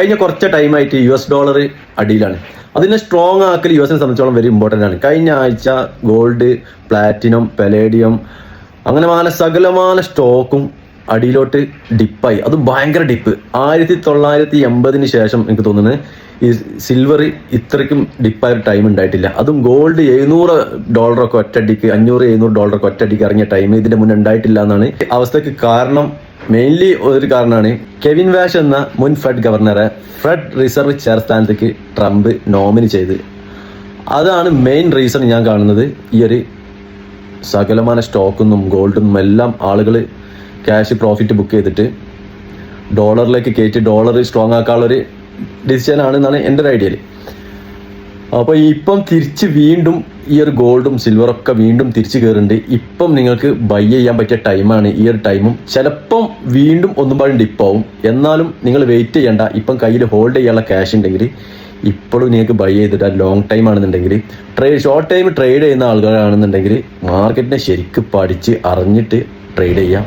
കഴിഞ്ഞ കുറച്ച് ടൈമായിട്ട് US$ അടിയിലാണ്. അതിനെ സ്ട്രോങ് ആക്കൽ US സംബന്ധിച്ചോളം വെരി ഇമ്പോർട്ടൻ്റ് ആണ്. കഴിഞ്ഞ ആഴ്ച ഗോൾഡ്, പ്ലാറ്റിനം, പലേഡിയം അങ്ങനെ സകലമായ സ്റ്റോക്കും അടിയിലോട്ട് ഡിപ്പായി. അത് ഭയങ്കര ഡിപ്പ്. 1980 ശേഷം എനിക്ക് തോന്നുന്നത് ഈ സിൽവർ ഇത്രയ്ക്കും ഡിപ്പായ ഒരു ടൈം ഉണ്ടായിട്ടില്ല. അതും ഗോൾഡ് $700 ഒറ്റയടിക്ക്, $500-700 ഒറ്റയടിക്ക് ഇറങ്ങിയ ടൈം ഇതിന്റെ മുന്നേ ഉണ്ടായിട്ടില്ല എന്നാണ് അവസ്ഥക്ക് കാരണം. മെയിൻലി ഒരു കാരണമാണ് കെവിൻ വാഷ് എന്ന മുൻ ഫെഡ് ഗവർണറെ ഫെഡ് റിസർവ് ചെയർസ്ഥാനത്തേക്ക് ട്രംപ് നോമിനി ചെയ്ത്. അതാണ് മെയിൻ റീസൺ ഞാൻ കാണുന്നത്. ഈ ഒരു സകലമായ സ്റ്റോക്കൊന്നും ഗോൾഡും എല്ലാം ആളുകൾ ക്യാഷ് പ്രോഫിറ്റ് ബുക്ക് ചെയ്തിട്ട് ഡോളറിലേക്ക് കയറ്റി ഡോളർ സ്ട്രോങ് ആക്കാനുള്ളൊരു ഡിസിഷൻ ആണെന്നാണ് എൻ്റെ ഒരു ഐഡിയയിൽ. അപ്പോൾ ഇപ്പം തിരിച്ച് വീണ്ടും ഈ ഒരു ഗോൾഡും സിൽവറൊക്കെ വീണ്ടും തിരിച്ച് കയറുന്നുണ്ട്. ഇപ്പം നിങ്ങൾക്ക് ബൈ ചെയ്യാൻ പറ്റിയ ടൈമാണ് ഈ ഒരു ടൈമും. ചിലപ്പം വീണ്ടും ഒന്നും പാടും ഡിപ്പാവും. എന്നാലും നിങ്ങൾ വെയിറ്റ് ചെയ്യണ്ട. ഇപ്പം കയ്യിൽ ഹോൾഡ് ചെയ്യാനുള്ള ക്യാഷ് ഉണ്ടെങ്കിൽ ഇപ്പോഴും നിങ്ങൾക്ക് ബൈ ചെയ്തിട്ട് ലോങ് ടൈം ആണെന്നുണ്ടെങ്കിൽ ഷോർട്ട് ടൈം ട്രേഡ് ചെയ്യുന്ന ആളുകളാണെന്നുണ്ടെങ്കിൽ മാർക്കറ്റിനെ ശരിക്കും പഠിച്ച് അറിഞ്ഞിട്ട് ട്രേഡ് ചെയ്യാം.